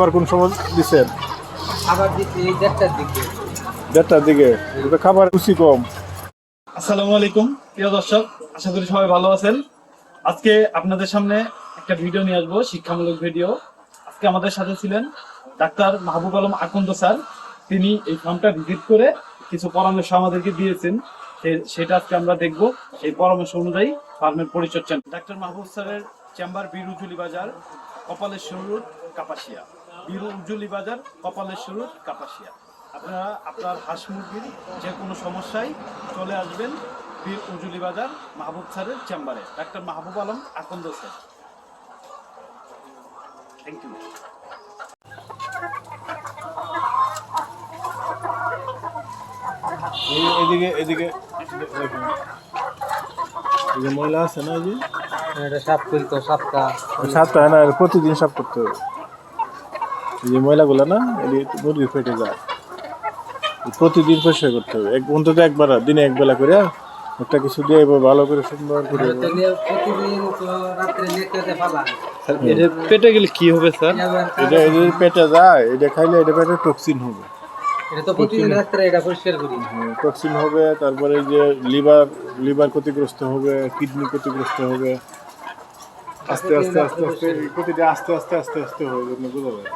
আবার কোন সময় দিচ্ছেন? আবার দিচ্ছি 1:30টার দিকে। 1:30টার দিকে খাবার রুচি কম। আসসালামু আলাইকুম প্রিয় দর্শক, আশা করি সবাই ভালো আছেন। আজকে আপনাদের সামনে একটা ভিডিও নিয়ে আসবো, শিক্ষামূলক ভিডিও। আজকে আমাদের সাথে ছিলেন ডাক্তার মাহবুব আলম আকন্দ স্যার। তিনি এই ফার্মটা ভিজিট করে কিছু পরামর্শ আমাদেরকে দিয়েছেন, সেটা আজকে আমরা দেখব। এই পরামর্শ অনুযায়ী ফার্মের পরিচর্যা। ডাক্তার মাহবুব স্যারের চেম্বার বীর উজুলি বাজার, কপালেশ্বর রোড, কাপাসিয়া। বীর উজুলি বাজার, কপালেশ্বর রোড, কাপাসিয়া। আপনারা আপনার হাঁস মুরগির যে কোনো সমস্যায় চলে আসবেন বীর উজুলি বাজার মাহবুব স্যারের চেম্বারে, doctor Mahbub Alam Akand sir. Thank you. এদিকে এদিকে এই যে ময়লা আছে না, এই যে এটা সাফ করি তো, সাফটা সাফটা হয় না, প্রতিদিন সাফ করতে হবে। এই যে ময়লাগুলো না, এদিকে মুরগির পেটে যায়, প্রতিদিন পরিষ্কার করতে হবে। অন্তত একবার দিনে একবেলা করে একটা কিছু দিয়ে ভালো করে সুন্দর করে। প্রতিদিন তো রাত্রে নেকড়ে ফালা। এটা পেটে গেলে কি হবে স্যার? এটা যদি পেটে যায়, এটা খাইলে এটা পেটে টক্সিন হবে। এটা তো প্রতিদিন রাত্রে এটা পরিষ্কার করি। টক্সিন হবে, তারপরে এই যে লিভার ক্ষতিগ্রস্ত হবে, কিডনি ক্ষতিগ্রস্ত হবে। আস্তে আস্তে আস্তে আস্তে প্রতিটা আস্তে আস্তে আস্তে আস্তে হবে, বোঝা যায়।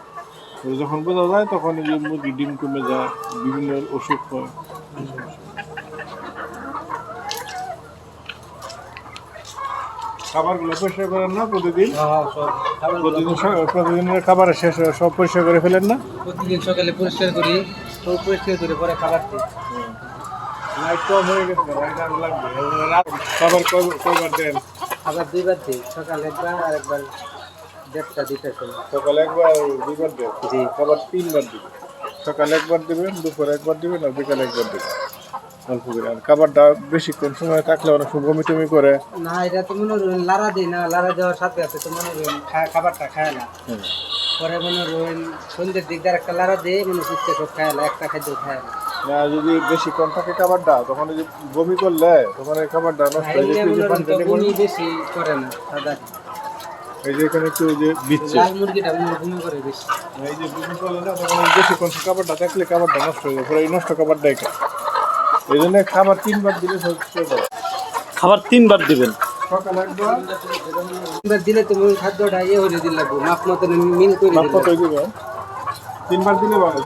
যখন বোঝা যায় তখন এই যে মুরগি ডিম কমে যায়, বিভিন্ন ওষুধ হয়। খাবারগুলো পরিষ্কার করেন না প্রতিদিন? প্রতিদিনের খাবারের শেষ সব পরিষ্কার করে ফেলেন না? প্রতিদিন সকালে পরিষ্কার করি, সব পরিষ্কার করে পরে খাবার দিই। লাইট কম হয়ে গেছে, লাইট আরো লাগবে। খাবার কয়বার দেন? খাবার 2বার দিই, সকালে একবার আর একবার 1:30টা 2টার সময়। সকালে একবার, 2বার দেন? জি। খাবার 3বার দিবেন। সকালে একবার দিবেন, দুপুরে একবার দিবেন, আর বিকালে একবার দিবেন, অল্প করে। আর খাবারটা বেশিক্ষণ সময় থাকলে অনেক সময় বমি টমি করে। না, এটা তো মনে হয় লাড়া দিই না, লাড়া দেওয়ার সাথে আছে তো মনে হয় খাবারটা খায় না। পরে মনে হয় সন্ধ্যের দিক দিয়ে একটা লাড়া দিয়ে মনে হচ্ছে সব খায় না, একটা খাদ্য খায় না। না, যদি বেশিক্ষণ থাকে খাবারটা, তখন এই যে বমি করলে তখন এই খাবারটা নষ্ট হয়ে যায়। বমি বেশি করে না সাদা। এই যে এখানে একটু এই যে দিচ্ছে, লাল মুরগিটা মনে বমি করে বেশি। এই যে বমি করলে না, তখন বেশিক্ষণ খাবারটা থাকলে খাবারটা নষ্ট হয়ে যায়। পরে এই নষ্ট খাবারটাই খায়। এই জন্য খাবার 3বার দিলে সবচেয়ে ভালো। খাবার 3বার দিবেন? সকালে একবার। 3বার দিলে তুমি খাদ্যটা হয়ে দিলে লাগবে, মাপ মতন মিল করে মাপ কত দিবেন? 3বার দিলে ভালো।